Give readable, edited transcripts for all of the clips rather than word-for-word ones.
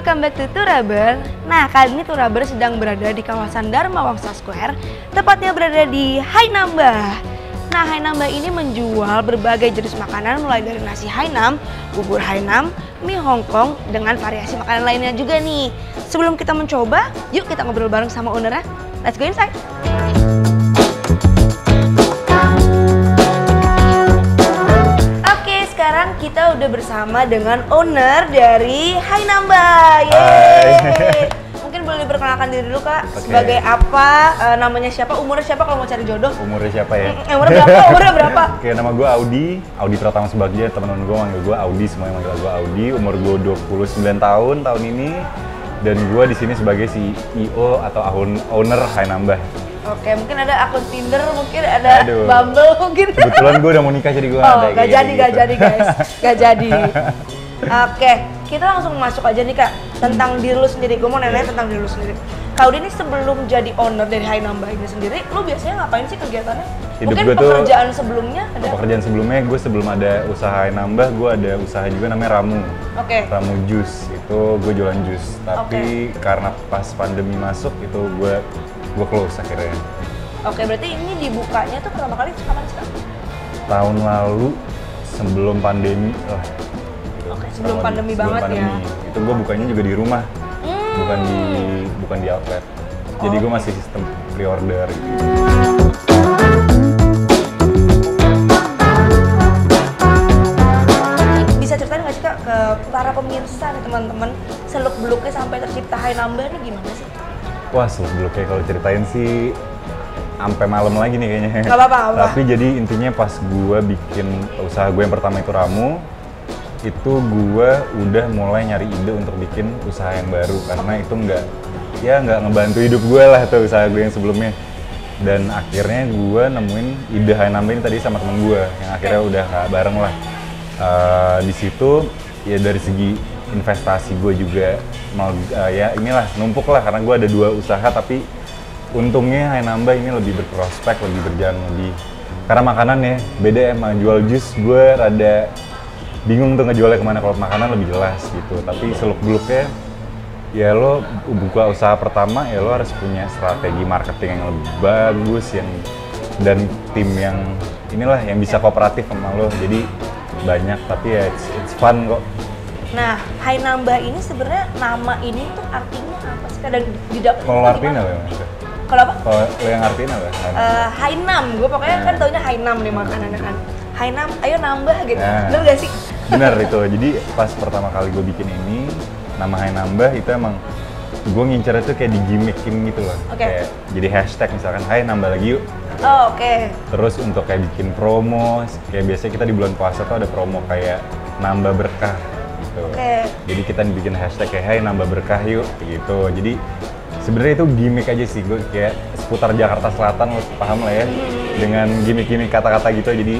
welcome back to Turaber. Nah, kali ini Turaber sedang berada di kawasan Dharma Wangsa Square, tepatnya berada di Hainambah. Nah, Hainambah ini menjual berbagai jenis makanan mulai dari nasi Hainam, bubur Hainam, mie Hongkong, dengan variasi makanan lainnya juga nih. Sebelum kita mencoba, yuk kita ngobrol bareng sama ownernya. Let's go inside. Sekarang kita udah bersama dengan owner dari Hainambah. Yeay. Mungkin boleh diperkenalkan diri dulu Kak, sebagai apa, namanya siapa, umurnya siapa kalau mau cari jodoh? Umurnya siapa ya? Umurnya berapa? Oke, nama gue Audi Pratama Subagja, teman-teman gue manggil gue Audi, semuanya manggil gue Audi. Umur gue 29 tahun ini, dan gue di sini sebagai CEO atau owner Hainambah. Oke, mungkin ada akun Tinder, mungkin ada Bumble mungkin. Kebetulan gue udah mau nikah jadi gue ada. Gak jadi guys, gak jadi. Oke, kita langsung masuk aja nih Kak, tentang diri lu sendiri. Gue mau nanya tentang diri lu sendiri. Kak Audi ini sebelum jadi owner dari Hainambah ini sendiri, lu biasanya ngapain sih kegiatannya? Hidup mungkin gue pekerjaan sebelumnya ada? Pekerjaan sebelumnya, gue sebelum ada usaha Hainambah, gue ada usaha juga namanya Ramu. Ramu Jus, itu gue jualan jus. Tapi karena pas pandemi masuk, itu gue close akhirnya. Oke, berarti ini dibukanya tuh pertama kali kapan sih Kak? Tahun lalu, sebelum pandemi. Oke, sebelum pandemi banget ya? Itu gue bukanya juga di rumah, bukan di outlet. Jadi gue masih sistem pre-order gitu. Bisa ceritain nggak sih Kak ke para pemirsa nih teman-teman, seluk-beluknya sampai tercipta Hainambah ini gimana sih? Wah, seluk-beluknya kalau ceritain sih sampai malam lagi nih kayaknya. Gak apa-apa. Tapi jadi intinya pas gue bikin usaha gue yang pertama itu Ramu, itu gue udah mulai nyari ide untuk bikin usaha yang baru karena itu nggak ngebantu hidup gue lah tuh usaha gue yang sebelumnya. Dan akhirnya gue nemuin ide Hainambah ini tadi sama temen gue yang akhirnya udah nggak bareng lah. Di situ ya dari segi investasi gue juga ya inilah numpuk lah karena gue ada dua usaha, tapi untungnya Hainambah ini lebih berprospek, lebih berjalan lebih karena makanan ya beda emang. Jual jus gue rada bingung tuh ngejualnya kemana, kalau makanan lebih jelas gitu. Tapi seluk-beluknya ya lo buka usaha pertama ya lo harus punya strategi marketing yang lebih bagus dan tim yang inilah yang bisa kooperatif sama lo, jadi banyak tapi ya it's fun kok. Nah, Hainambah ini sebenarnya nama ini tuh artinya apa sih? Kadang didapat. Kalau artinya apa ya? Kalau apa? Kalau yang artinya apa? Hainam, gue pokoknya kan taunya Hainam nih makanannya kan. Hainam, ayo nambah gitu. Bener gak sih? Bener itu. Jadi pas pertama kali gue bikin ini, nama Hainambah itu emang gue ngincer itu kayak digimikin gitu loh. Kayak jadi hashtag misalkan, Hai nambah lagi yuk. Oh, Terus untuk kayak bikin promo, kayak biasanya kita di bulan puasa tuh ada promo kayak nambah berkah. Jadi kita bikin hashtag kayak Hai nambah berkah yuk gitu. Jadi sebenarnya itu gimmick aja sih, gue kayak seputar Jakarta Selatan, lo paham lah ya, dengan gimmick-gimmick kata-kata gitu. Jadi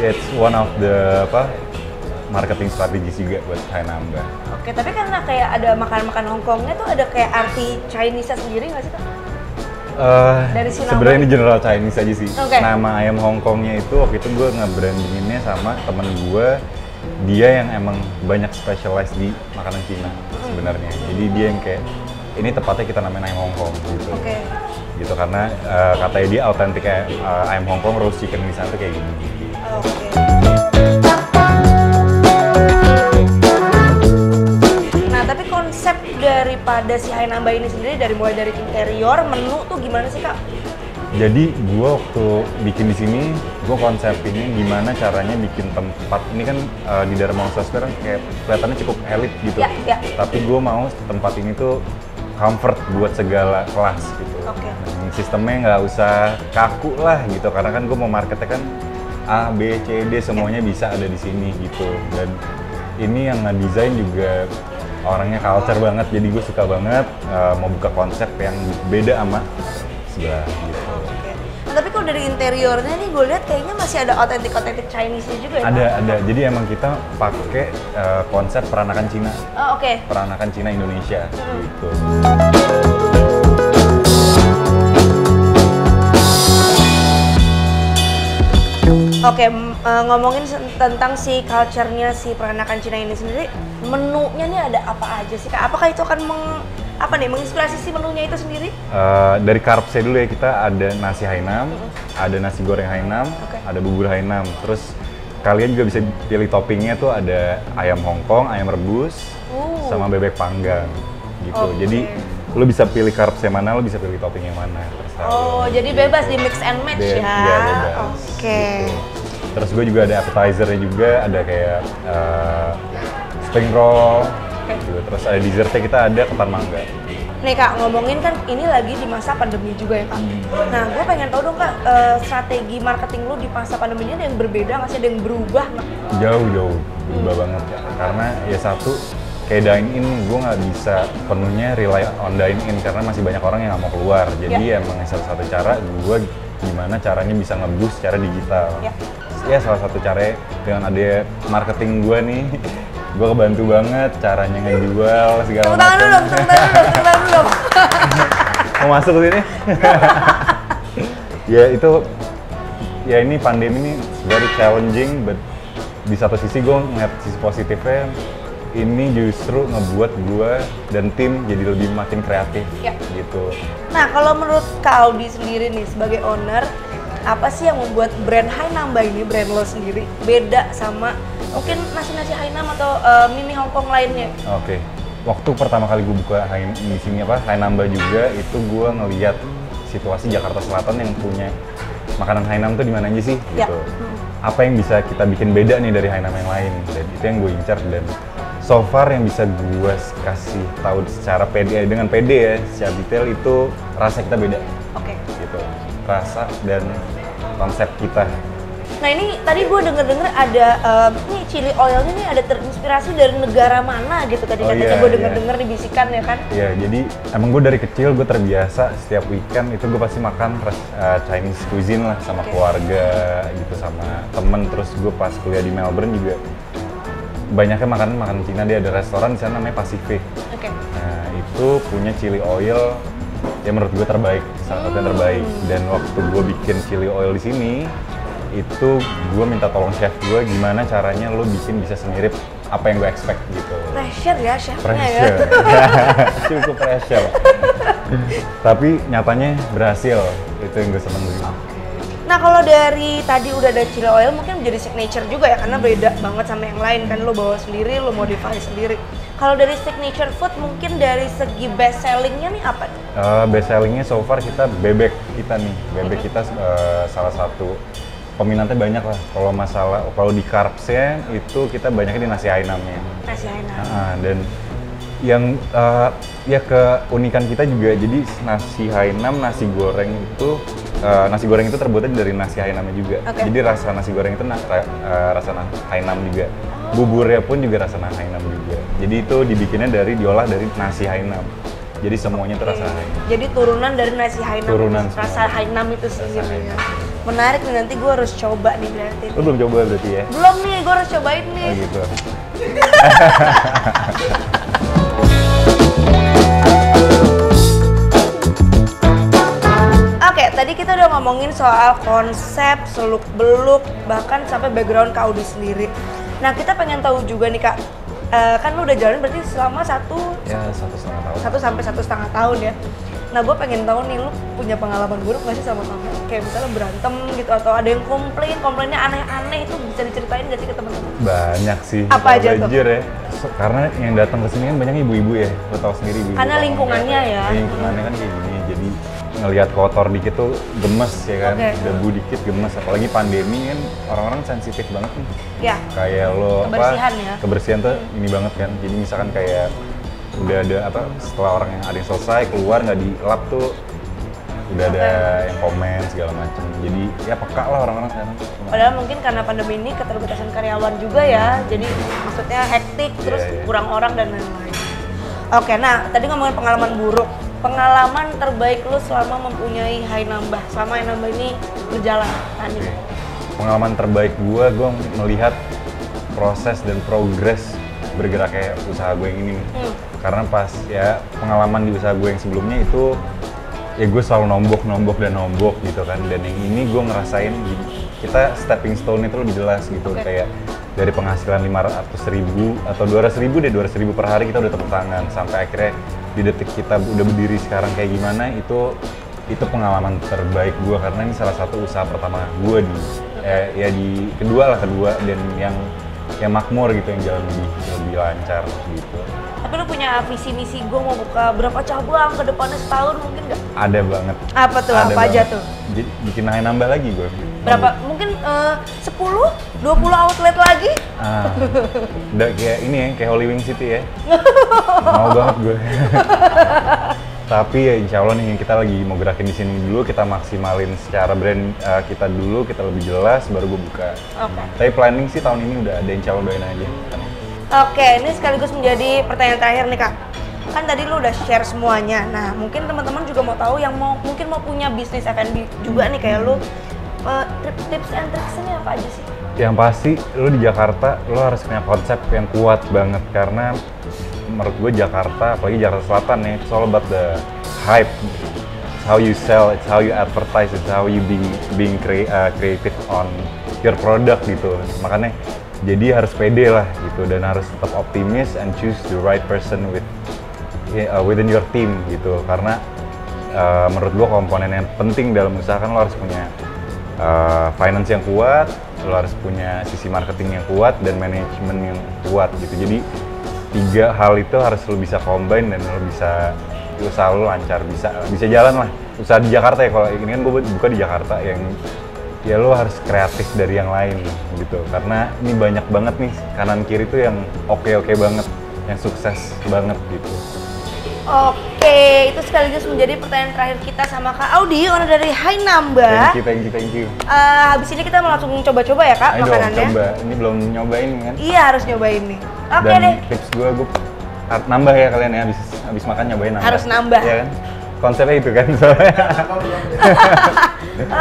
it's one of the marketing strategis juga buat Hainambah. Oke, tapi karena kayak ada makan-makan Hongkongnya tuh ada kayak arti Chinese sendiri nggak sih Kak? Sebenarnya ini general Chinese aja sih. Nama ayam Hongkongnya itu waktu itu gue nge-brandinginnya sama temen gue. Dia yang emang banyak specialize di makanan Cina sebenarnya. Jadi dia yang kayak ini tepatnya kita namain ayam Hongkong gitu. Gitu karena katanya dia autentik kayak ayam Hongkong roast chicken di sana tuh kayak gini. Nah, tapi konsep daripada si Hainambah ini sendiri mulai dari interior, menu tuh gimana sih Kak? Jadi gue waktu bikin di sini, gue konsepinnya gimana caranya bikin tempat ini kan di Dharma Wangsa Square kan kayak kelihatannya cukup elit gitu. Tapi gue mau tempat ini tuh comfort buat segala kelas gitu. Sistemnya nggak usah kaku lah gitu, karena kan gue mau marketnya kan A, B, C, D semuanya bisa ada di sini gitu. Dan ini yang ngedesain juga orangnya culture banget, jadi gue suka banget mau buka konsep yang beda sama sebelah gitu. Nah, tapi kalau dari interiornya nih gue lihat kayaknya masih ada otentik Chinese-nya juga ya? Ada. Jadi emang kita pakai konsep peranakan Cina. Peranakan Cina Indonesia gitu. ngomongin tentang si culture-nya si peranakan Cina ini sendiri, menunya nih ada apa aja sih Kak? Apakah itu akan menginspirasi si menunya itu sendiri? Dari karpsnya dulu ya, kita ada nasi Hainam, ada nasi goreng Hainam, ada bubur Hainam. Terus kalian juga bisa pilih toppingnya tuh ada ayam Hongkong, ayam rebus, sama bebek panggang gitu. Jadi lo bisa pilih karpsnya mana, lo bisa pilih toppingnya mana. Jadi bebas di mix and match ya? Iya, bebas. Gitu. Terus gue juga ada appetizer-nya juga, ada kayak spring roll, gitu. Terus ada dessertnya, kita ada ketan mangga. Nih Kak, ngomongin kan ini lagi di masa pandemi juga ya Kak. Nah, gue pengen tahu dong Kak, strategi marketing lu di masa pandemi ini ada yang berbeda nggak sih? Ada yang berubah nggak? Jauh berubah banget ya. Karena ya satu, kayak dine-in gue nggak bisa penuhnya rely on dine-in karena masih banyak orang yang nggak mau keluar. Jadi emang salah satu cara gue gimana caranya bisa nge-boost secara digital. Ya salah satu caranya dengan ada marketing gue nih, gue kebantu banget caranya ngejual segala macam. Tunggu tangan dulu. Mau masuk ke sini? Ya itu, ya ini pandemi ini very challenging, but di satu sisi gue ngeliat sisi positifnya, ini justru ngebuat gue dan tim jadi lebih makin kreatif gitu. Nah kalau menurut Kak Audi sendiri nih sebagai owner, apa sih yang membuat brand Hainamba ini, brand lo sendiri, beda sama mungkin nasi-nasi Hainam atau mie Hongkong lainnya? Waktu pertama kali gue buka di sini Hainamba juga, itu gue ngeliat situasi Jakarta Selatan yang punya makanan Hainam tuh di mana aja sih gitu. Apa yang bisa kita bikin beda nih dari Hainam yang lain, dan itu yang gue incar. Dan so far yang bisa gue kasih tahu secara dengan pede ya, secara detail itu rasa kita beda. Gitu. Rasa dan konsep kita. Nah ini tadi gue denger ada nih chili oilnya nih ada terinspirasi dari negara mana gitu tadi katanya gue denger dibisikan ya kan? Iya, jadi emang gue dari kecil gue terbiasa setiap weekend itu gue pasti makan Chinese cuisine lah sama keluarga gitu, sama temen. Terus gue pas kuliah di Melbourne juga banyaknya makanan Cina. Dia ada restoran di sana namanya Pacific. Nah itu punya chili oil yang menurut gue terbaik, salah satu yang terbaik. Dan waktu gue bikin chili oil di sini, itu gue minta tolong chef gue gimana caranya lo bikin bisa semirip apa yang gue expect gitu. Pressure ya chefnya ya? Cukup pressure. Tapi nyatanya berhasil, itu yang gue seneng juga. Nah kalau dari tadi udah ada chili oil mungkin menjadi signature juga ya, karena beda banget sama yang lain kan, lo bawa sendiri, lo modify sendiri. Kalau dari signature food mungkin dari segi best sellingnya nih apa? Best sellingnya so far kita bebek kita nih, kita salah satu peminatnya banyak lah. Kalau di karpsnya itu kita banyaknya di nasi Hainamnya. Nasi Hainam. Dan yang ya keunikan kita juga, jadi nasi Hainam, nasi goreng itu terbuatnya dari nasi Hainamnya juga. Jadi rasa nasi goreng itu rasa Hainam juga. Buburnya pun juga rasa Hainam juga. Jadi itu dibikinnya diolah dari nasi Hainam. Jadi semuanya itu rasa Hainam. Jadi turunan dari nasi Hainam. Turunan rasa Hainam itu sendiri. Menarik nih, nanti gue harus coba nih berarti. Lo belum coba berarti ya? Belum nih, gue harus cobain nih. Oh gitu. Oke, tadi kita udah ngomongin soal konsep, seluk-beluk, bahkan sampai background Kak Audi sendiri. Nah, kita pengen tahu juga nih Kak, kan lu udah jalan berarti selama 1 sampai 1,5 tahun ya. Nah, gue pengen tahu nih, lu punya pengalaman buruk nggak sih sama kamu? Kayak misalnya berantem gitu, atau ada yang komplainnya aneh-aneh, itu bisa diceritain nggak sih ke teman-teman? Banyak sih. Apa aja tuh? Ya. Karena yang datang ke sini kan banyak ibu-ibu ya, lo tau sendiri ibu-ibu. Karena lingkungannya ya. Lingkungannya kan kayak gini, jadi ngelihat kotor dikit tuh gemes ya kan, debu dikit gemes. Apalagi pandemi kan orang-orang sensitif banget nih. Ya. Kayak lo kebersihan ya. Kebersihan tuh ini banget kan. Jadi misalkan kayak udah ada setelah orang yang ada yang selesai keluar nggak dilap tuh udah ada yang komen segala macam. Jadi ya peka lah orang-orang sekarang. Padahal mungkin karena pandemi ini keterbatasan karyawan juga ya. Jadi maksudnya hektik, terus kurang orang dan lain-lain. Oke, nah tadi ngomongin pengalaman buruk. Pengalaman terbaik lu selama mempunyai Hainamba, selama Hainamba ini berjalan tadi. Pengalaman terbaik gue melihat proses dan progres bergerak kayak usaha gue yang ini nih. Karena pas ya pengalaman di usaha gue yang sebelumnya itu ya gue selalu nombok gitu kan. Dan yang ini gue ngerasain kita stepping stone itu lebih jelas gitu. Kayak dari penghasilan 500.000 atau 200.000 deh, 200.000 per hari kita udah tepuk tangan, sampai akhirnya di detik kita udah berdiri sekarang kayak gimana, itu pengalaman terbaik gue, karena ini salah satu usaha pertama gue di kedua dan yang makmur gitu, yang jalan lebih lancar gitu. Tapi lu punya visi misi gue mau buka berapa cabang ke depannya setahun mungkin nggak? Ada banget. Apa tuh? Apa aja tuh? Bikin Hai Nambah lagi gue. Berapa? Mungkin 10, 20 outlet lagi? Udah kayak ini ya, kayak Holy Wing City ya. Mau banget gue. Tapi ya insya Allah nih kita lagi mau gerakin di sini dulu, kita maksimalin secara brand kita dulu, kita lebih jelas, baru gue buka. Tapi planning sih tahun ini udah ada, insya Allah doain aja. Oke, ini sekaligus menjadi pertanyaan terakhir nih Kak. Kan tadi lu udah share semuanya. Nah, mungkin teman-teman juga mau tahu yang mungkin mau punya bisnis F&B juga nih kayak lu. Tips and tricks-nya apa aja sih? Yang pasti lu di Jakarta lu harus punya konsep yang kuat banget, karena menurut gue Jakarta, apalagi Jakarta Selatan nih, it's all about the hype. It's how you sell, it's how you advertise, it's how you being creative on your product gitu. Makanya jadi harus pede lah gitu, dan harus tetap optimis and choose the right person within your team gitu. Karena menurut gua komponen yang penting dalam usaha kan lo harus punya finance yang kuat, lo harus punya sisi marketing yang kuat, dan manajemen yang kuat gitu. Jadi 3 hal itu harus lo bisa combine, dan lo bisa usaha lo lancar, bisa jalan lah. Usaha di Jakarta ya, kalau ini kan gua buka di Jakarta, yang ya lo harus kreatif dari yang lain gitu, karena ini banyak banget nih kanan kiri tuh yang oke banget, yang sukses banget gitu. Oke, itu sekaligus menjadi pertanyaan terakhir kita sama Kak Audi, owner dari Hai Nambah. Thank you. Habis ini kita mau langsung coba-coba ya Kak. Ayo makanannya. Coba, ini belum nyobain kan? Iya, harus nyobain nih. Oke dan deh. Tips gue nambah ya kalian ya, habis makan nyobain nambah. Harus nambah. Iya kan? Konsepnya itu kan soalnya.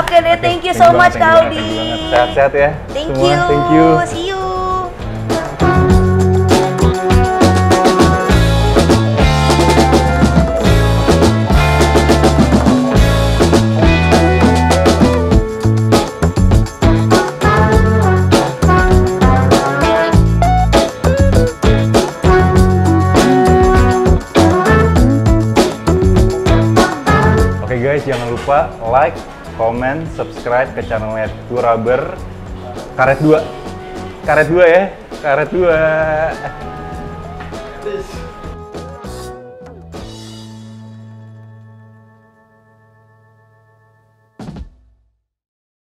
Oke deh, thank you so much Kak Audi. Sehat-sehat ya. Thank semua. you. Thank you. See you. Guys, jangan lupa like, comment, subscribe ke channelnya Turaber Karet 2 ya, Karet 2.